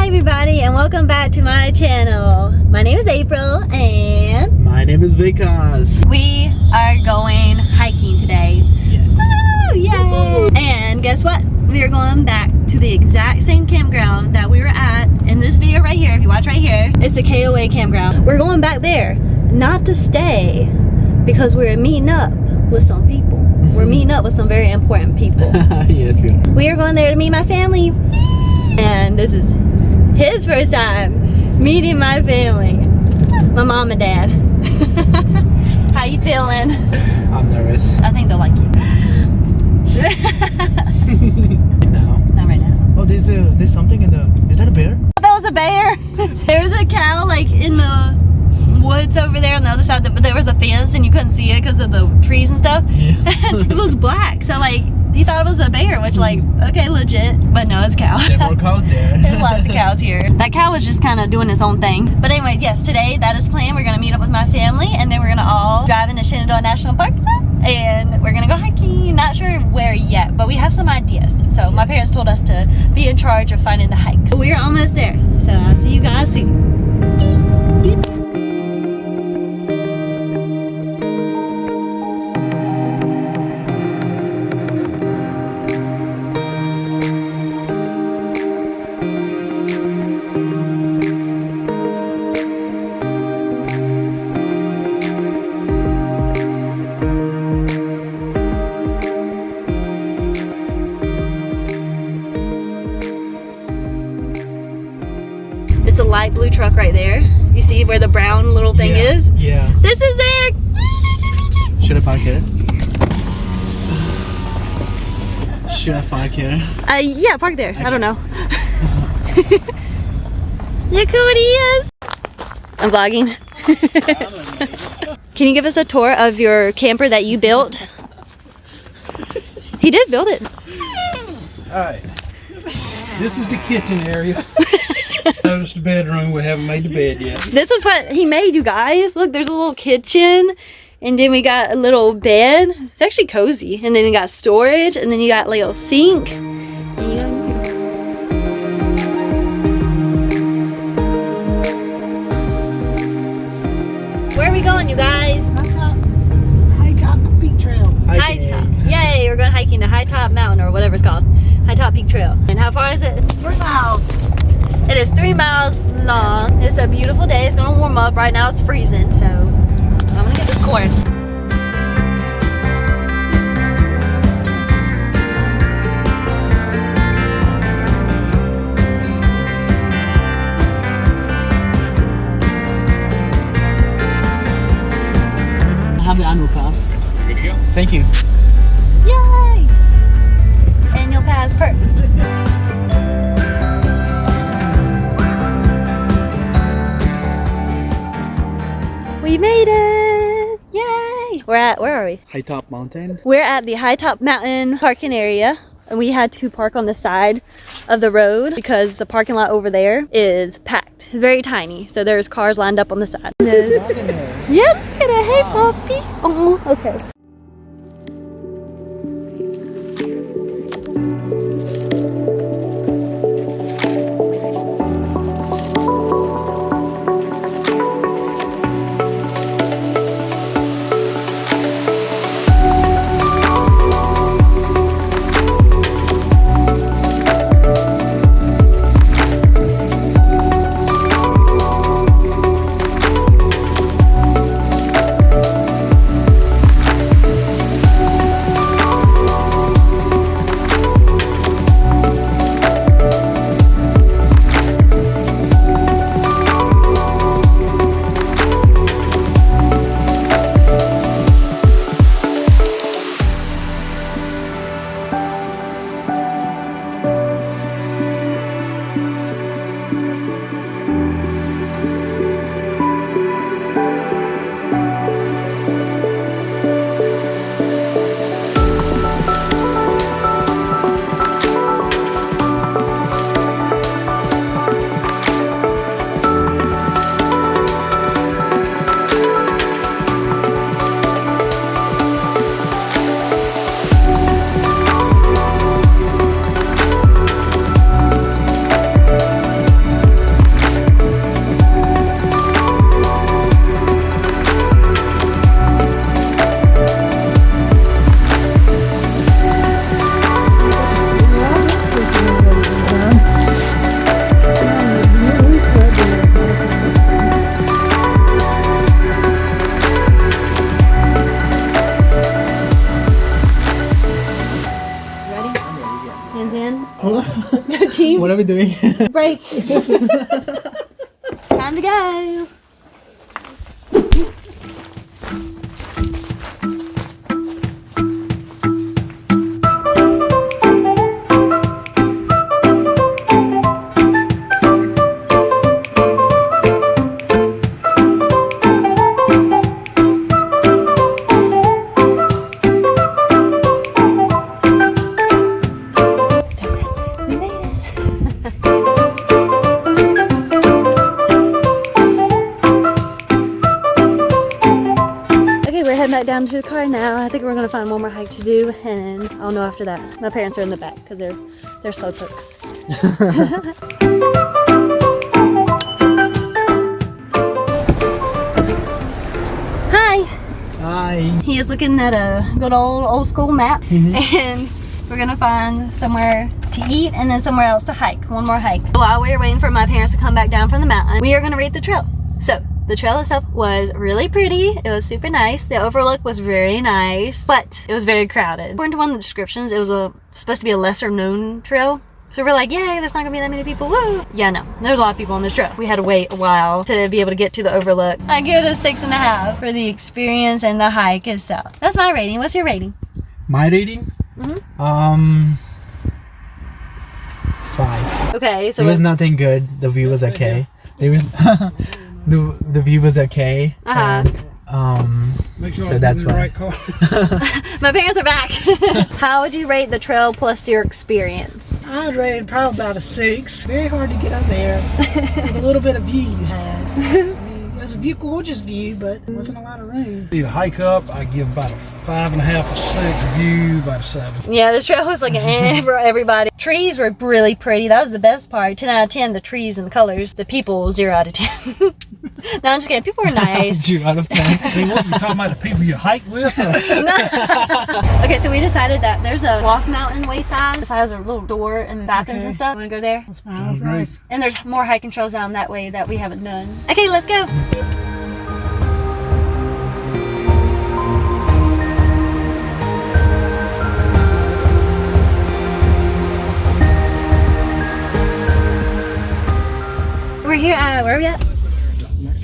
everybody, and welcome back to my channel. My name is April and my name is Vikas. We are going hiking today. Yes. Woo! Yay! And guess what? We are going back to the exact same campground that we were at in this video right here. If you watch right here, it's a KOA campground. We're going back there, not to stay, because we're meeting up with some people. We're meeting up with some very important people. Yes, we are. We are going there to meet my family. And this is his first time meeting my family. My mom and dad. How you feeling? I'm nervous. I think they'll like you. Now? Not right now. Oh, there's something in the... Is that a bear? That was a bear. There was a cow like in the woods over there on the other side, but there was a fence and you couldn't see it because of the trees and stuff. Yeah. It was black, so like he thought it was a bear, which like, okay, legit, but no, it's a cow. There are more cows there. There's lots of cows here. That cow was just kind of doing his own thing. But anyways, yes, today that is planned. We're gonna meet up with my family and then we're gonna all drive into Shenandoah National Park and we're gonna go hiking. Not sure where yet, but we have some ideas. So my parents told us to be in charge of finding the hikes. We're almost there. So I'll see you guys soon. Beep. Beep. The light blue truck right there. You see where the brown little thing is? Yeah. This is there. Should I park here? Should I park here? Yeah, park there. Okay. I don't know. Look who it is. I'm vlogging. Can you give us a tour of your camper that you built? He did build it. Alright. This is the kitchen area. Notice the bedroom, we haven't made the bed yet. This is what he made, you guys. Look, there's a little kitchen, and then we got a little bed. It's actually cozy. And then you got storage, and then you got a little sink. And you got... Where are we going, you guys? High Top Peak Trail. High Top. Yay, we're going hiking to High Top Mountain, or whatever it's called. High Top Peak Trail. And how far is it? 3 miles. It is 3 miles long. It's a beautiful day. It's gonna warm up. Right now it's freezing, so I'm gonna get this corn. I have the annual pass. Good to go. Thank you. Yay! Annual pass perk. We made it! Yay! Where are we? High Top Mountain. We're at the High Top Mountain parking area. And we had to park on the side of the road because the parking lot over there is packed. Very tiny. So there's cars lined up on the side. Yeah, look at it. Hey, puppy. Oh, okay. we doing? Break. Time to go. Back down to the car now. I think we're gonna find one more hike to do, and I'll know after that. My parents are in the back because they're slow pokes. Hi. Hi. He is looking at a good old school map, and we're gonna find somewhere to eat and then somewhere else to hike. One more hike. While we're waiting for my parents to come back down from the mountain, we are gonna rate the trail. So. The trail itself was really pretty. It was super nice. The overlook was very nice, but it was very crowded. According to one of the descriptions, it was supposed to be a lesser known trail. So we're like, yay, there's not gonna be that many people, woo! Yeah, no, there's a lot of people on this trail. We had to wait a while to be able to get to the overlook. I give it a 6.5 for the experience and the hike itself. That's my rating. What's your rating? My rating? 5. Okay, so it was nothing good. The view was okay. There was the view was okay. Make sure so I was that's in the why. right car. My parents are back. How would you rate the trail plus your experience? I'd rate it probably about a 6. Very hard to get up there with a little bit of view you had. I mean, it was a gorgeous view, but there wasn't a lot of room. The hike up, I give about a 5.5 or 6. View about a 7. Yeah, this trail was like an eh for everybody. Trees were really pretty. That was the best part. 10 out of 10, the trees and the colors. The people, 0 out of 10. No, I'm just kidding. People were nice. 0 out of 10. Hey, what, you talking about the people you hike with? Okay, so we decided that there's a Loft Mountain Wayside. It has a little door and bathrooms and stuff. Want to go there? Sounds great. And there's more hiking trails down that way that we haven't done. Okay, let's go. We're here at, where are we at?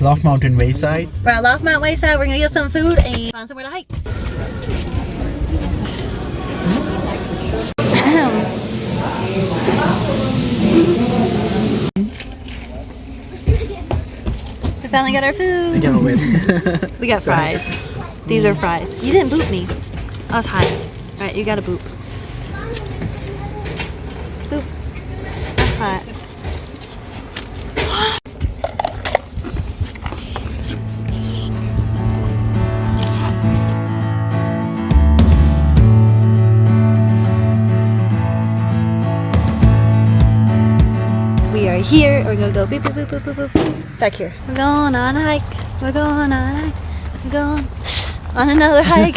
Loft Mountain Wayside. We're at Loft Mountain Wayside. We're gonna get some food and find somewhere to hike. We finally got our food. I can't wait. We got fries. These are fries. You didn't boot me. I was high. Alright, you got a boot. Boop. Alright. We are here. We're gonna go beep, boop, boop, boop, boop, boop. Back here. We're going on a hike. We're going on a hike. We're going on another hike.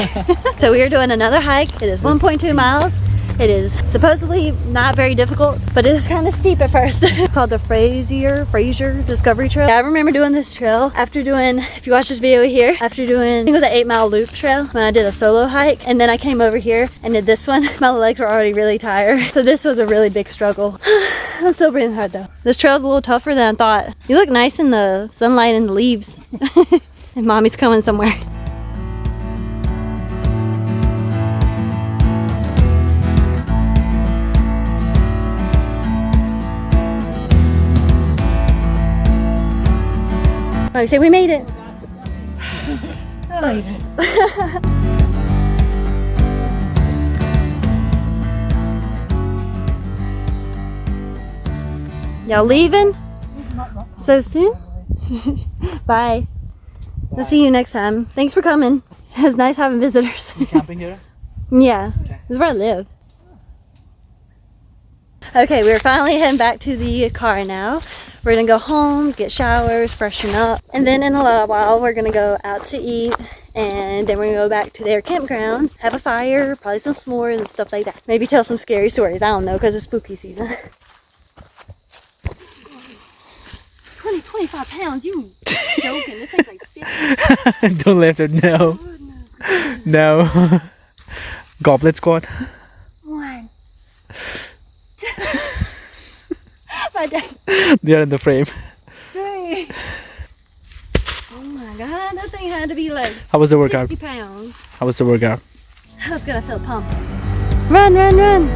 So we are doing another hike. It is 1.2 miles. It is supposedly not very difficult, but it is kind of steep at first. It's called the Frazier Discovery Trail. I remember doing this trail after doing, if you watch this video here, after doing, I think it was an 8-mile loop trail when I did a solo hike. And then I came over here and did this one. My legs were already really tired. So this was a really big struggle. I'm still breathing hard though. This trail's a little tougher than I thought. You look nice in the sunlight and the leaves. And mommy's coming somewhere. Oh, you say we made it. I made it. Y'all leaving? So soon? Bye. We'll see you next time. Thanks for coming. It was nice having visitors. You camping here? Yeah, this is where I live. Okay, we're finally heading back to the car now. We're gonna go home, get showers, freshen up, and then in a little while we're gonna go out to eat, and then we're gonna go back to their campground, have a fire, probably some s'mores and stuff like that. Maybe tell some scary stories, I don't know, because it's spooky season. 25 pounds, you joking, this thing's like 50. Don't lift it, no. No. Goblet squat. 1, 2. They are in the frame. Dang. Oh my god, that thing had to be like How was the workout? 60 pounds. How was the workout? I was gonna feel pumped. Run, run, run!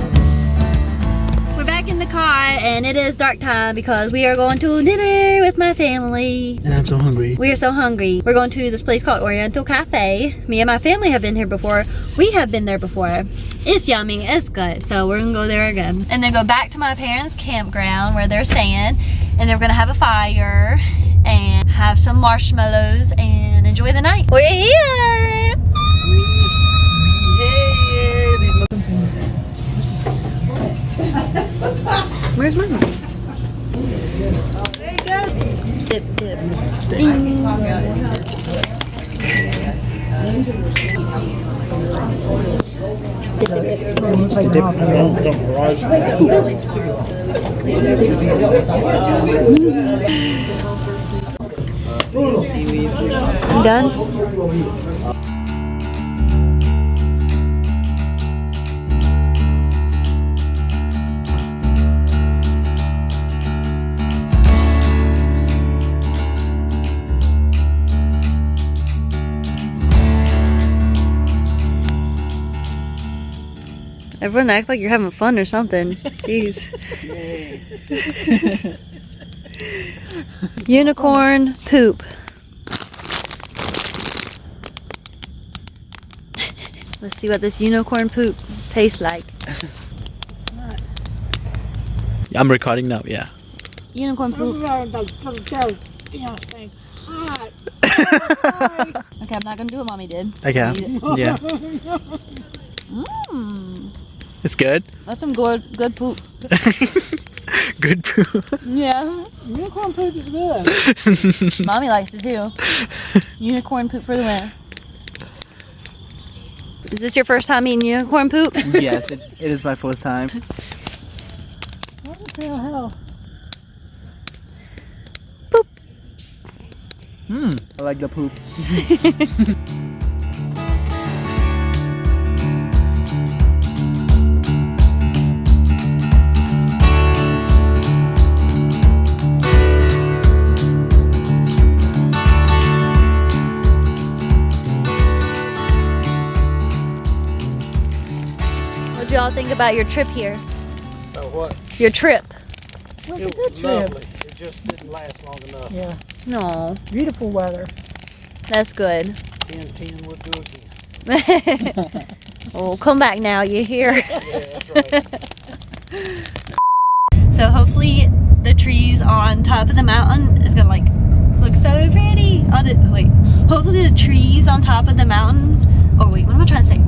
We're back in the car and it is dark time because we are going to dinner with my family. And I'm so hungry. We are so hungry. We're going to this place called Oriental Cafe. Me and my family have been here before. We have been there before. It's yummy, it's good. So we're gonna go there again. And then go back to my parents' campground where they're staying. And then we're gonna have a fire and have some marshmallows and enjoy the night. We're here! Where's mine? There you go. Dip, dip. You done? Everyone act like you're having fun or something. Jeez. Unicorn poop. Let's see what this unicorn poop tastes like. I'm recording now, yeah. Unicorn poop. Okay, Okay, I'm not gonna do what mommy did. Okay. Yeah. Mmm. It's good. That's some good poop. Good poo. Yeah. unicorn poop is good. Mommy likes it too. Unicorn poop for the win. Is this your first time eating unicorn poop? Yes, it is my first time. What the hell? Poop. I like the poop. What do y'all think about your trip here? What? Your trip? It was a It good was trip. lovely. It just didn't last long enough. Yeah, No, beautiful weather. that's good. 10-10 would do again. Oh, come back now, you're here. Yeah, that's right. So hopefully the trees on top of the mountain is gonna like look so pretty. Hopefully the trees on top of the mountains. Oh wait, what am I trying to say?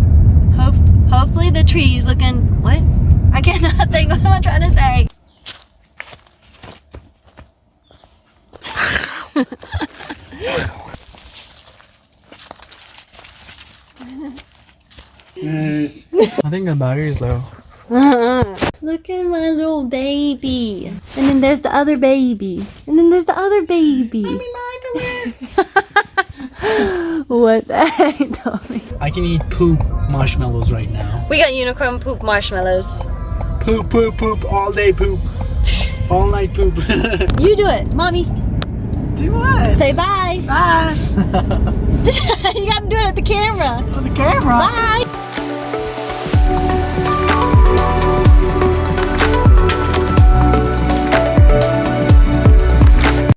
Hopefully the trees looking. What? I cannot think. What am I trying to say? I think the battery is low. Look at my little baby. And then there's the other baby. And then there's the other baby. What the heck, Tommy? I can eat poop marshmallows right now. We got unicorn poop marshmallows. Poop, poop, poop, all day poop. All night poop. You do it, mommy. Do what? Say bye. Bye. You gotta do it at the camera. On the camera. Bye.